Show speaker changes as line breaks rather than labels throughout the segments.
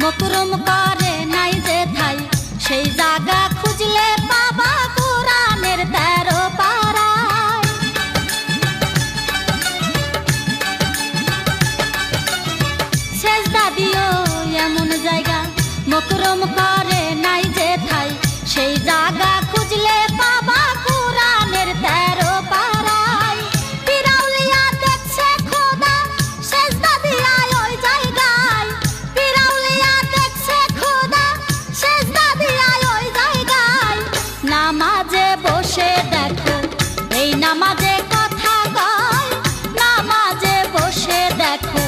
মকরম করে নাই যে ঠাই, সেই জায়গা খুঁজলে পাবা কোরআনের 13 পারায়। সেজদা দিও এমন জায়গা, মকরম করে নাই যে ঠাই, সেই জায়গা খুঁজলে পাবা কোরআনের 13 পারায়। পিরাউলিয়া দেখছে খোদা সেজদা দিয়া ওই জায়গায়, পিরাউলিয়া দেখছে খোদা সেজদা দিয়া ওই জায়গায়। নামাজে বসে দেখো এই নামাজে কথা কয়, নামাজে বসে দেখো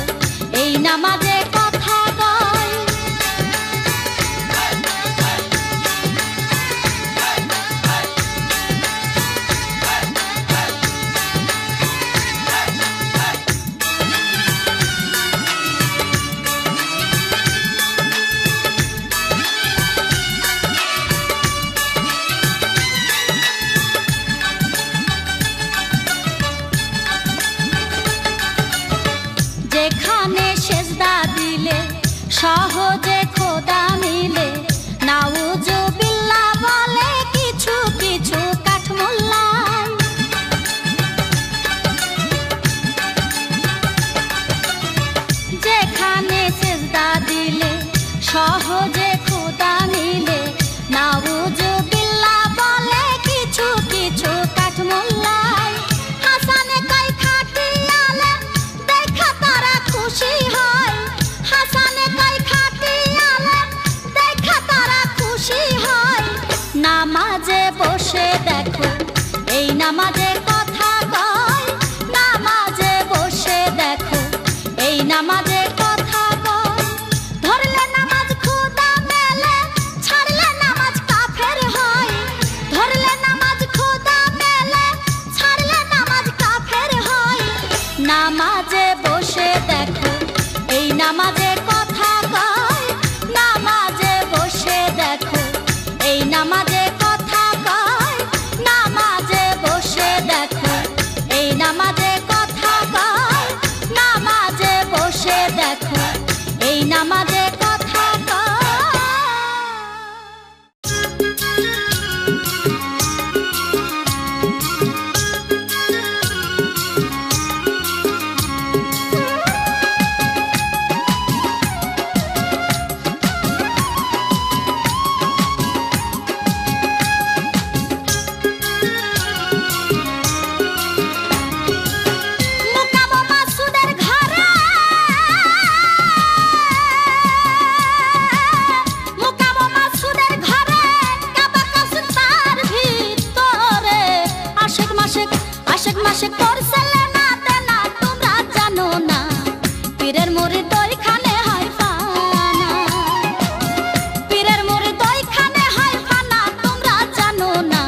এই নামাজে কথা কয়। যেখানে সেজদা দিলে সহজে খোদা মিলে, নাউজুবিল্লাহ বলে কিছু কিছু কাঠমোল্লায়। যেখানে সেজদা দিলে সহজে খোদা মিলে, নাউজুবিল্লাহ বলে কিছু কিছু কাঠমোল্লায়। হাসানে কয় খাঁটি আলেম দেখা তারা খুশি হয়, হাসানে কয় খাঁটি আলেম দেখা তারা খুশি হয়। নামাজে বসে দেখো এই নামাজে কথা কয়, নামাজে বসে দেখো এই নামাজে কথা কয়। ধরলে নামাজ খোদা মেলে, ছাড়লে নামাজ কাফের হয়। ধরলে নামাজ খোদা মেলে, ছাড়লে নামাজ কাফের হয়। নামাজে বসে দেখো এই নামাজে কথা কয়, নামাজে বসে দেখো এই নামাজে কথা কয়, নামাজে বসে দেখো এই নামাজে কথা কয়, নামাজে বসে দেখো এই নামাজে কথা কয়। মুকাম মাসুদের ঘরে, মুকাম মাসুদের ঘরে, কাবা কাসুম তার ভিতরে। আশেক মাশেক করছে না দেনা তোমরা জানো না, পীরের মুরিদ ওইখানে হয় ফানা, পীরের মুরিদ ওইখানে হয় ফানা তোমরা জানো না,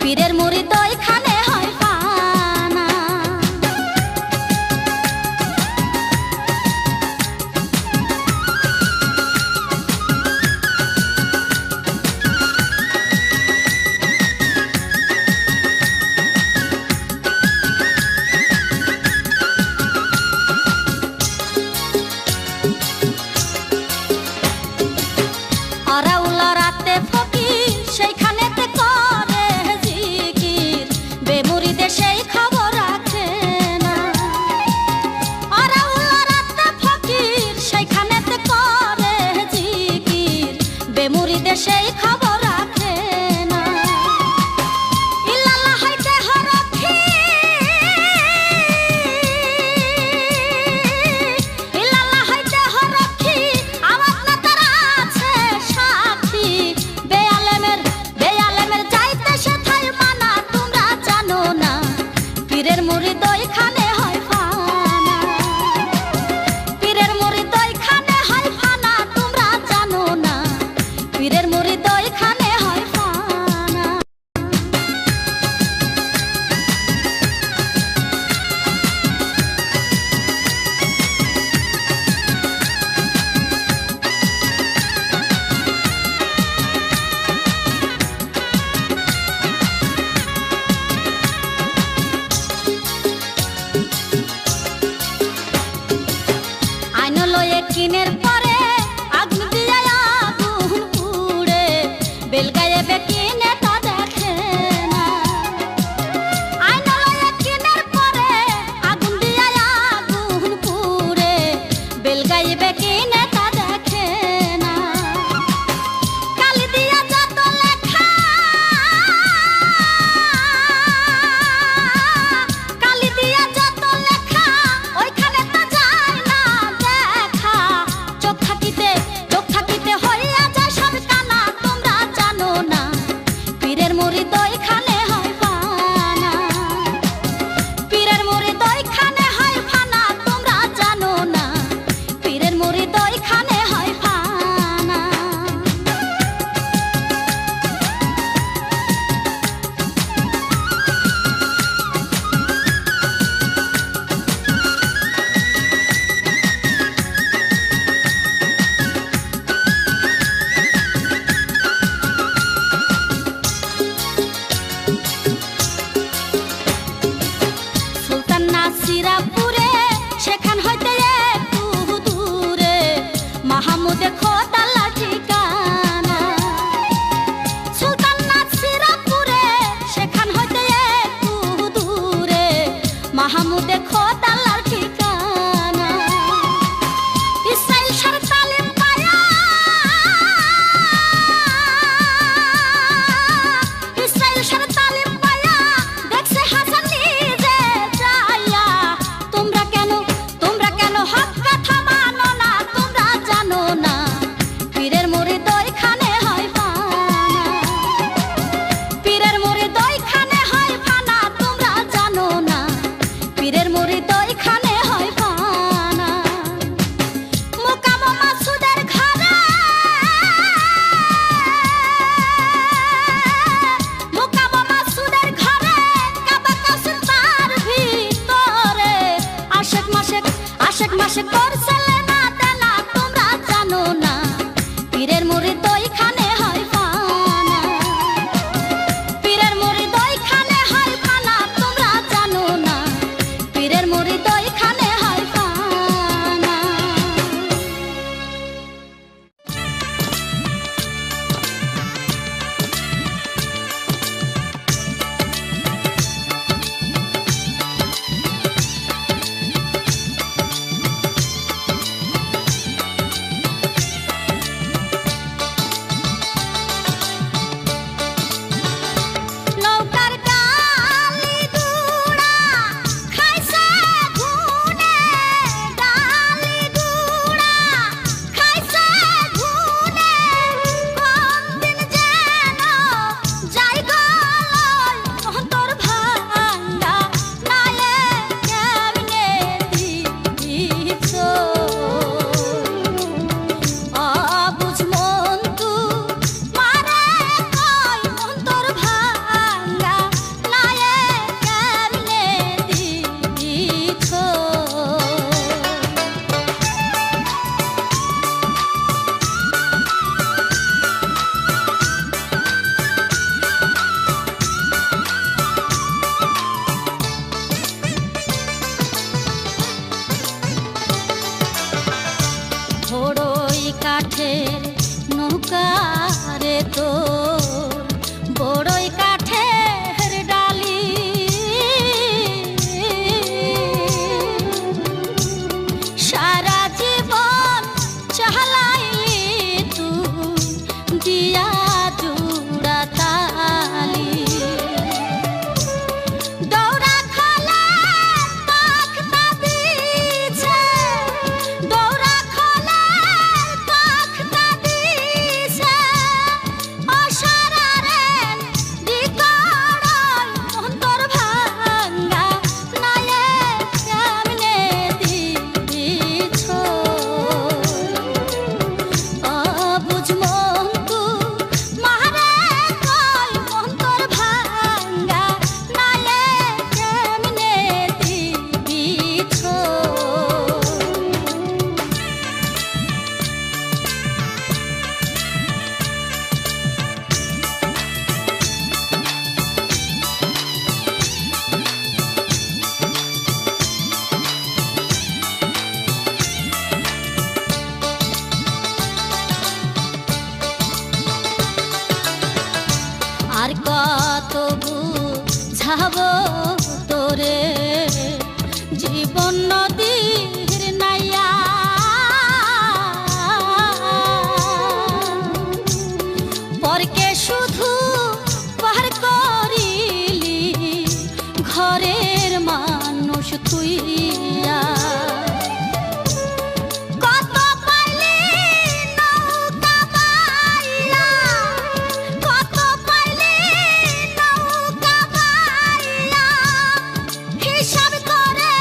পীরের মুরিদ ওইখানে হয় ফানা। দেখো দালার ঠিকানা। ইসরাইল সার তালিম পায়া, ইসরাইল সার তালিম পায়া দেখছে হাসান নিজে যাইয়া। তোমরা কেন হক কথা মানো না? তোমরা জানো না পীরের মুরিদ ওইখানে হয় ফানা, পীরের মুরিদ ওইখানে হয় ফানা। তোমরা জানো না পীরের মুরিদ ওইখানে হয় ফানা। মুকাম মাসুদের ঘরে, মুকাম মাসুদের ঘরে কাবা কাউসের তার ভিতরে আশেক মাশেক করছে লেনা দেনা। তোমরা জানো না পীরের মুরিদ ওইখানে হয় ফানা, পীরের মুরিদ ওইখানে হয় ফানা। তোমরা জানো না পীরের মুরিদ ওইখানে হয় ফানা। নৌকার গালি গুড়া খাইছে ঘুনে, গালি গুড়া খাইছে ঘুনে। কোনদিন যেন যাই গলয় অন্তর ভাঙ্গা, নায়ে কেমনে দিছ অবুঝ মন তু মারে কই অন্তর ভাঙ্গা, নায়ে কেমনে দিছ। বড়ই কাঠের নৌকা রে তোর, বড়ই কাঠের ডালি। সারা জীবন চালাইলি তুই দিয়া জুড়া তালি। দৌড়া খোলে তখতা দিছে, দৌড়া খোলে তখতা দিছে। অসারারেন দিকড়ই অন্তর ভাঙ্গা, নায়ে কেমনে দিছ অবুঝ মন তু মারে কই অন্তর ভাঙ্গা, নায়ে কেমনে দিছ। আর কত বুঝাবো তোরে জীবন নদীর নাইয়া। পরকে শুধু পার করিলি ঘরের মানুষ তুইয়া। কত পাইলি নৌকা বাইয়া, কত পাইলি নৌকা বাইয়া। হিসাব করে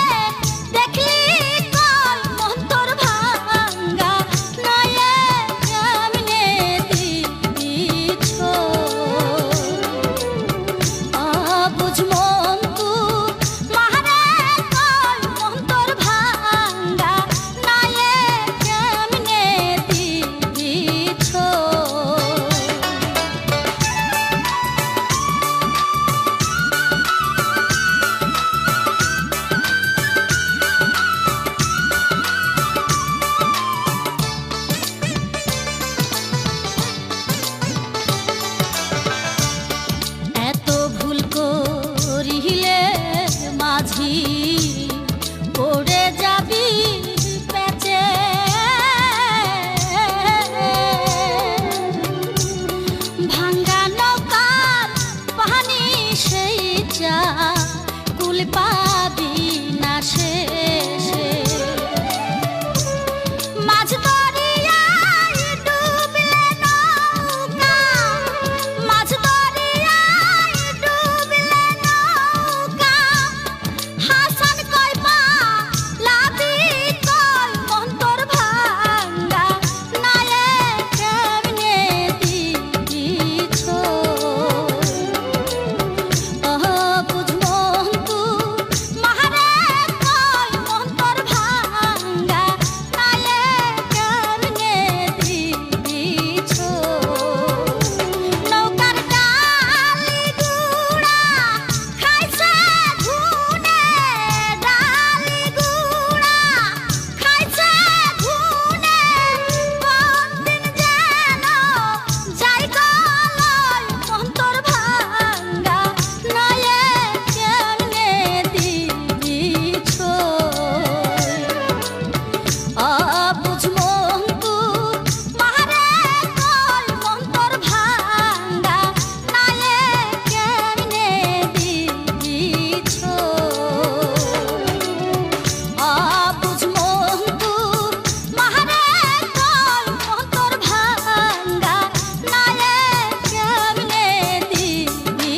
দেখলি কই মন তোর ভাঙ্গা, নায়ে কেমনে দিছ অবুঝ মন তু মারে কই কুল পাবি না শেষে। মাঝ দরিয়ায় ডুবলে নৌকা, মাঝ দরিয়ায় ডুবলে নৌকা, হাসান কয় পালাবি কয় মন তোর ভাঙ্গা, নায়ে কেমনে দিবি ছোঁয়। বুঝ মন্তু মাহারে কয় মন তোর ভাঙ্গা, নায়ে কেমনে দিবি ছোঁয়। নৌকার ডালি গুড়া খাইছে ঘুনে, ডালি গুড়া খাইছে ঘুনে, কোনদিন যেন যাই গলয় মন তোর ভাঙ্গা, নায়ে কেমনে দিবি ছোঁয়। বুঝ মন্তু মাহারে কয় মন তোর ভাঙ্গা, নায়ে কেমনে দিবি ছোঁয়। বুঝ মন্তু মাহারে কয় মন তোর ভাঙ্গা, নায়ে কেমনে দিবি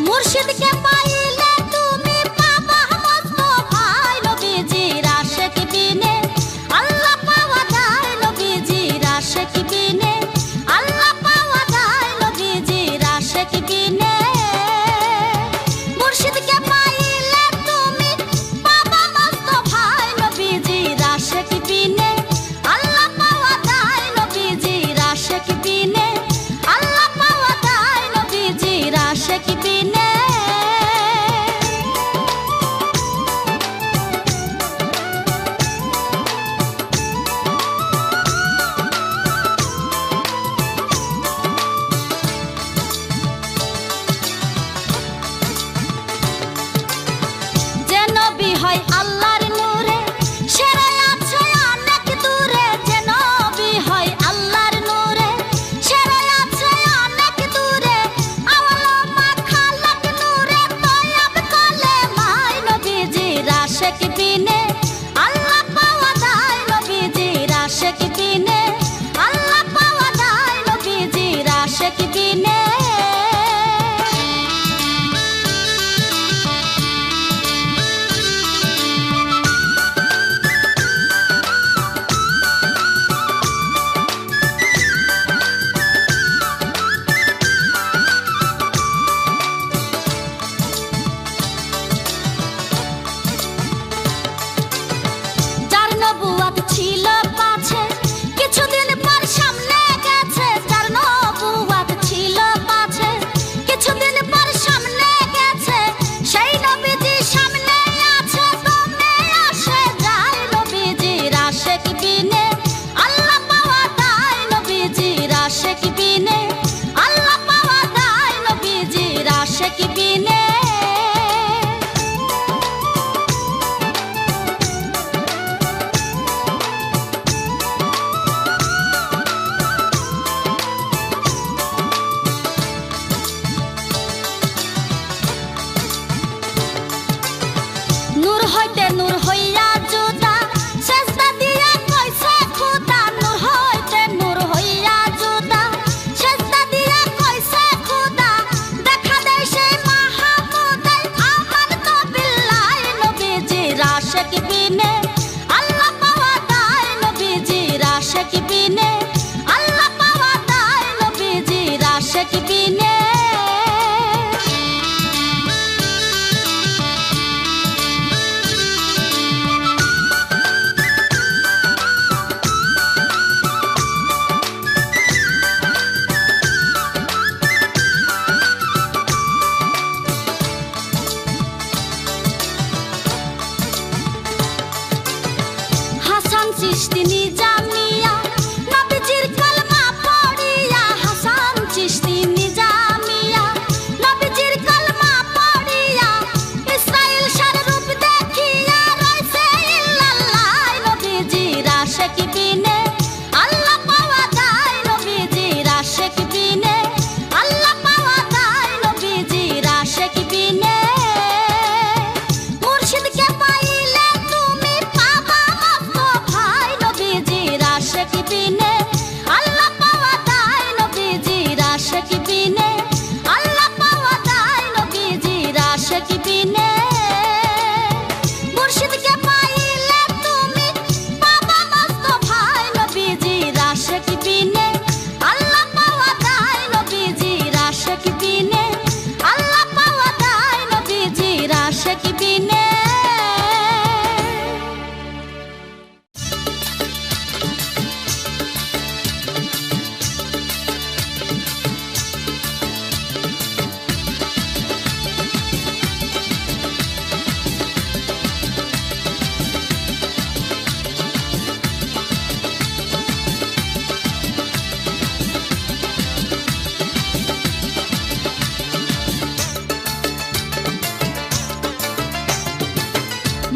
মুর্শিদকে পাইলে তুমি পাবা মুস্তাফায় নবীজির আশিক বিনে, আল্লাহ পাওয়া যায় নবীজির আশিক বিনে, আল্লাহ পাওয়া যায় নবীজির আশিক বিনে। মুর্শিদকে পাইলে তুমি পাবা মুস্তাফায় নবীজির আশিক বিনে, আল্লাহ পাওয়া যায় নবীজির আশিক বিনে, আল্লাহ পাওয়া যায় নবীজির আশিক বিনে। যে নবী হয় আল্লাহর নূরে, সে আছে অনেক দূরে। যে নবী হয় আল্লাহর নূরে, সে আছে অনেক দূরে। আওয়ালা খালাক নূরে তয়ব কলে মাই নবীজির আশিক বিনে, আল্লাহ পাওয়া যায় নবীজির আশিক বিনে, আল্লাহ পাওয়া যায় নবীজির আশিক বিনে। যার নবুয়াত ছিল পাছে, কিছুদিন পর সামনে গেছে। যার নবুয়াত ছিল পাছে, কিছুদিন পর সামনে গেছে। সেই নবীজি সামনে আছে, দমে আসে যায় নবীজির আশিক বিনে, আল্লাহ পাওয়া যায় নবীজির আশিক বিনে, আল্লাহ পাওয়া যায় নবীজির আশিক বিনে। নূর হইতে নূর হইয়া জুদা, সেজদা দিয়া কইছে খুদা। নূর হইতে নূর হইয়া জুদা, সেজদা দিয়া কইছে খুদা। দেখা দেয় সেই মাহমুদাই আমান তো বিল্লাহ নবীজির আশিক বিনে, আল্লাহ পাওয়া যায় নবীজির আশিক বিনে, আল্লাহ পাওয়া যায় নবীজির আশিক বিনে। চিশতি নিজামিয়া নবীজির কালমা পড়িয়া হাসান চিশতি নিজামিয়া নবীজির কালমা পড়িয়া ইসরাইল শার রূপ দেখিয়া রইছে ইল্লাল্লাহ নবীজির আশিক বিনে আল্লাহ পাওয়া যায় নবীজির আশিক বিনে আল্লাহ পাওয়া যায় নবীজির আশিক বিনে মুর্শিদকে পাইলে তুমি পাবা মস্ত ভাই নবীজির আশিক বিনে আল্লাহ পাওয়া যায় নবীজির আশিক বিনে আল্লাহ পাওয়া যায় নবীজির আশিক বিনে মুর্শিদকে পাইলে তুমি পাবা মস্ত ভাই নবীজির আশিক বিনে আল্লাহ পাওয়া যায় নবীজির আশিক বিনে আল্লাহ পাওয়া যায় নবীজির আশিক বিনে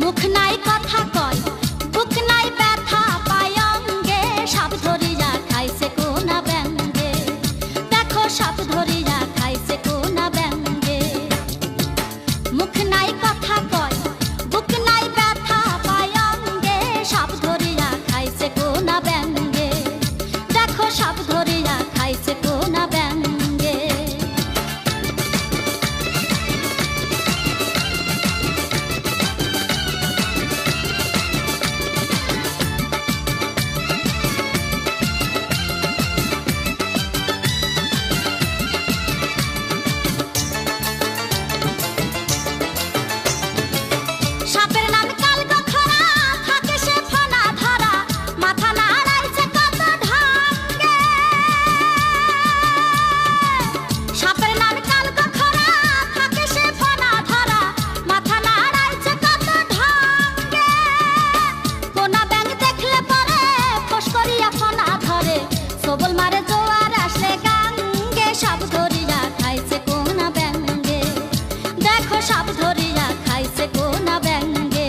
মুখ নাই কথা কয় বুক নাই ব্যথা পায় অঙ্গে সাপ ধরিয়া খাইছে কোনা ব্যাঙ্গে দেখো সাপ ধরিয়া খাইছে কোনা ব্যাঙ্গে মুখ নাই কথা কয় বুক নাই ব্যথা পায় অঙ্গে সাপ ধরিয়া খাইছে কোনা ব্যাঙ্গে দেখো সাপ ধরিয়া খাইছে কোনা ব্যাঙ্গে সাপের নাম কালগোখরা থাকে সে ফনা ধরা মাথা নাড়াইছে কত ঢঙ্গে সাপের নাম কালগোখরা থাকে সে ফনা ধরা মাথা নাড়াইছে কত ঢঙ্গে কোনা ব্যাঙ দেখলে পরে ফস করিয়া ফনা ধরে সবল মারে জোয়ার আসলে গাঙ্গে সাপ ধরিয়া খাইছে কোনা ব্যাঙ্গে দেখো সাপ ধরিয়া খাইছে কোনা ব্যাঙ্গে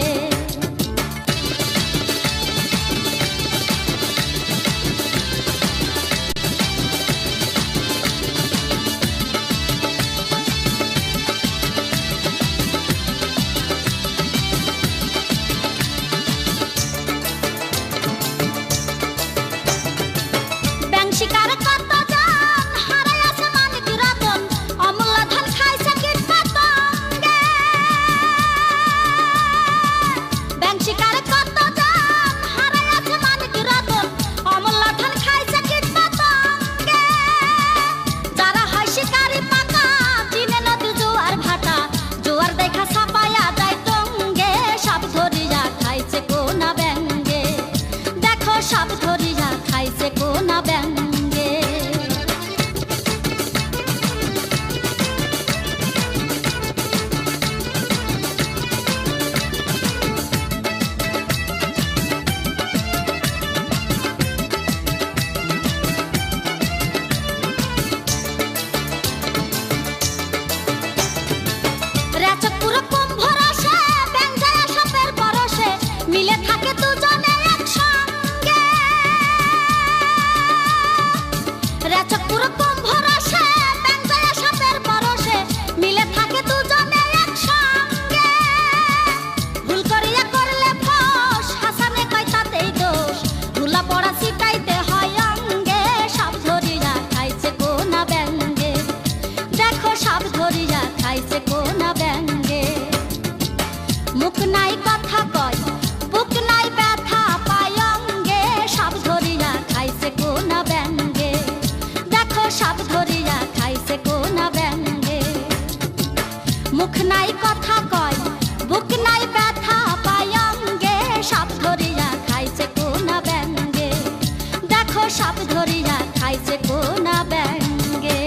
ব্যাঙ শিকার কত জন হারাই আছে মানিক রতন অমূল্য ধন খাইছে কীট পতঙ্গে ব্যাঙ শিকার কত জন হারাই আছে মানিক রতন অমূল্য ধন খাইছে কীট পতঙ্গে যারা হয় শিকারি পাকা চিনে নদী জোয়ার ভাটা জোয়ার দেখা ছাপায়া যায় টঙ্গে সাপ ধরিয়া খাইছে কোনা ব্যাঙ্গে দেখো সাপ ধরিয়া খাইছে কোনা ব্যাঙ্গে রেচক পুরো কুম্ভ রসে ব্যাঙ যায় সাপের পরশে মিলে থাকে দুজনে একসঙ্গে রেচক পুরো কুম্ভ রসে ব্যাঙ যায় সাপের পরশে মিলে থাকে দুজনে একসঙ্গে ভুল করিয়া করলে ফস হাসানে কয় তাতেই দোষ ধুলা পড়া ছিটাইতে হয় অঙ্গে সাপ ধরিয়া খাইছে কোনা ব্যাঙ্গে দেখো সাপ ধরিয়া খাইছে কোনা ব্যাঙ্গে মুখ নাই কথা কয় বুক নাই ব্যথা পায় অঙ্গে সাপ ধরিয়া খাইছে কোনা ব্যাঙ্গে দেখো সাপ ধরিয়া খাইছে কোনা ব্যাঙ্গে মুখ নাই কথা কয় বুক নাই ব্যথা পায় অঙ্গে সাপ ধরিয়া খাইছে কোনা ব্যাঙ্গে দেখো সাপ ধরিয়া খাইছে কোনা ব্যাঙ্গে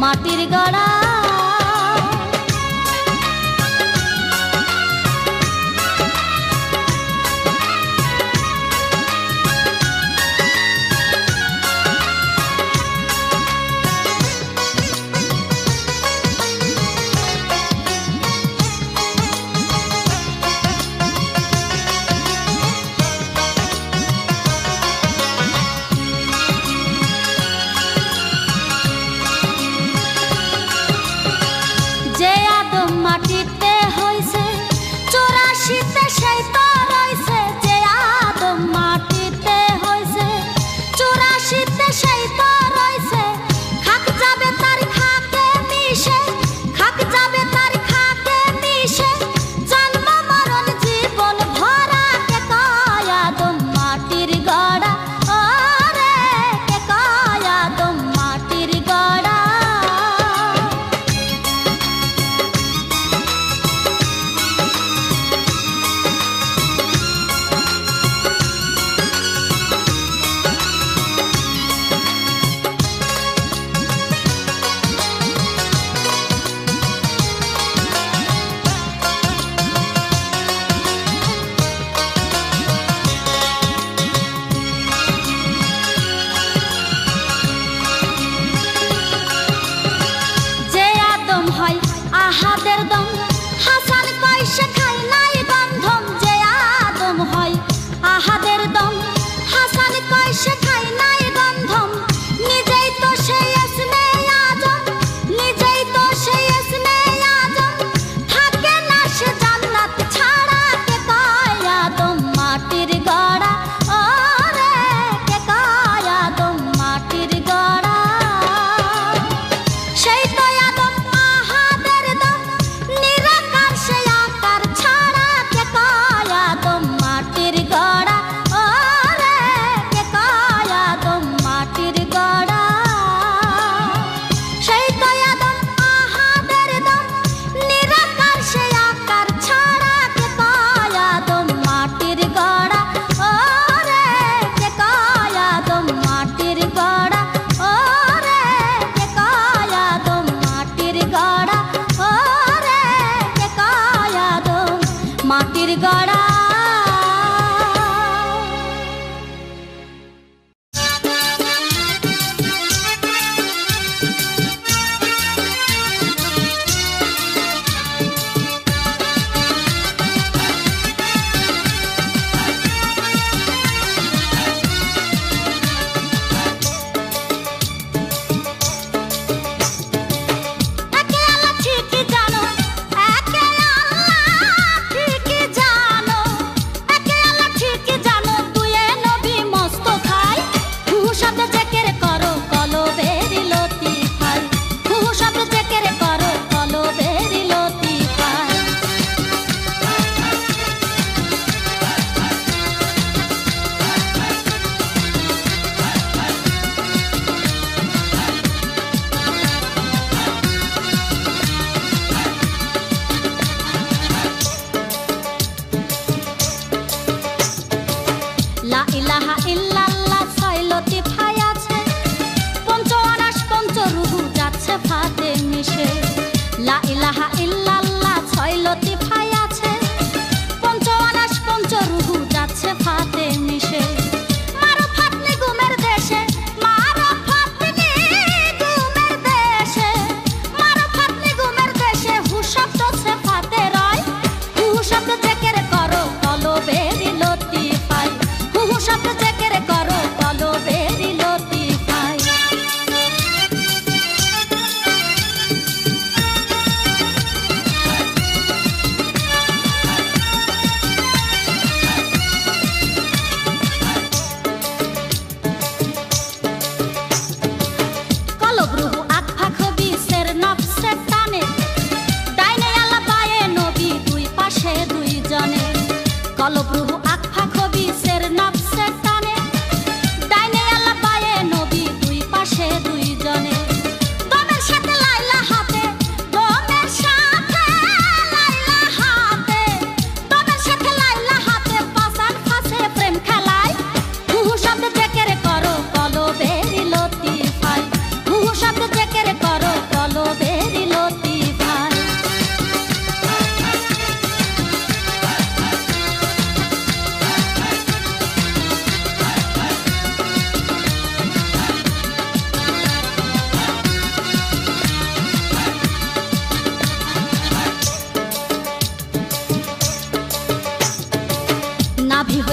মাটির গড়া।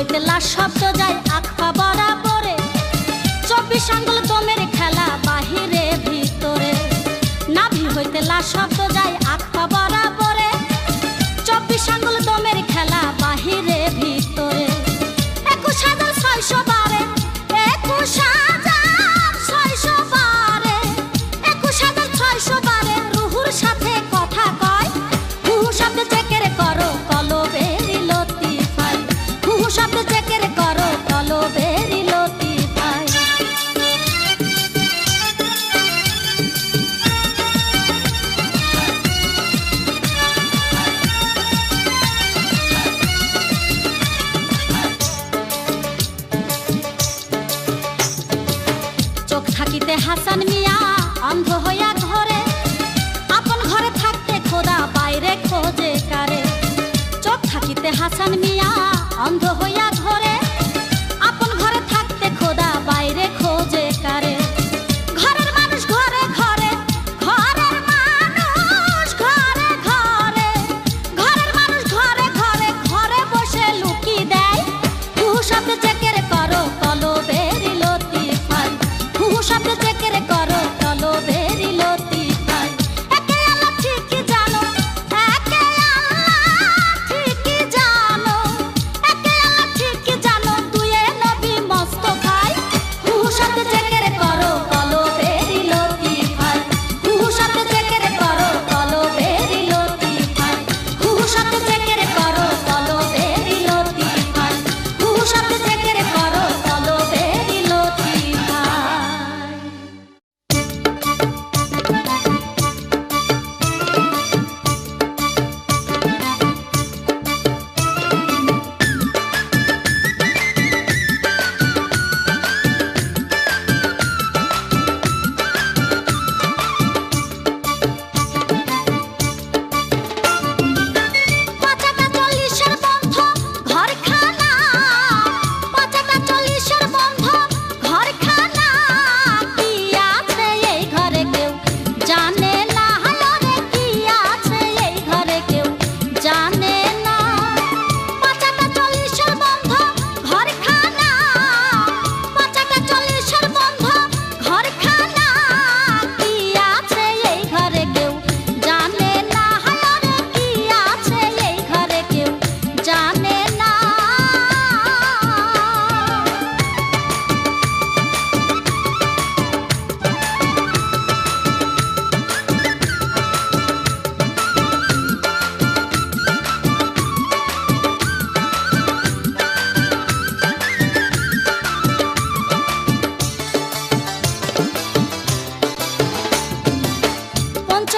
হইতে লাশ শব্দ যায় আখপা বরাবরে, 24 আঙ্গুল দমের খেলা বাহিরে ভিতরে। নাভি হইতে লাশ শব্দ যায় আখপা বরাবরে, 24 আঙ্গুল দমের খেলা বাহিরে ভিতরে। 21,600 বারে, 21,600 বারে, 21,600 বারে রুহুর সাথে কথা কয়। হুহু শব্দে চেকের করো কলবেরি লতিফাই, হুহু শব্দে চেকের করো কলবেরি লতিফাই। চোখ থাকিতে হাসান মিয়া অন্ধ হইয়া ঘরে, আপন ঘরে থাকতে খোদা বাইরে খোঁজে কারে। চোখ থাকিতে হাসান মিয়া অন্ধ হইয়া ঘরে, আপন ঘরে থাকতে খোদা বাইরে খোঁজে কারে। ঘরের মানুষ ঘরে ঘরে, ঘরের মানুষ ঘরে ঘরে, ঘরের মানুষ ঘরে ঘরে, ঘরে বসে লুকি দেয়। হুহু শব্দে চেকের করো কলবেরি লতিফাই, হুহু শব্দে চেকের করো কলবেরি লতিফাই। একে আল্লাহ ঠিকই জানো, একে আল্লাহ ঠিকই জানো, একে আল্লাহ ঠিকই জানো, দুয়ে নবী মোস্তফাই। হুহু শব্দে চেকের করো কলবেরি লতিফাই, হুহু শব্দে চেকের করো কলবেরি লতিফাই, হুহু শব্দে চেকের করো কলবেরি লতিফাই, হুহু শব্দে চেকের করো কলবেরি পাঁচাটা 40-এর বন্ধ ঘরখানা, পাঁচাটা 40-এর বন্ধ ঘরখানা, কি আছে এই ঘরে কেউ জানে না, হায়রে কি আছে এই ঘরে কেউ জানে না। পাঁচাটা 40-এর বন্ধ ঘরখানা, পাঁচাটা 40-এর বন্ধ ঘরখানা, কি আছে এই ঘরে কেউ জানে না, হায়রে কি আছে এই ঘরে কেউ জানে না। পঞ্চ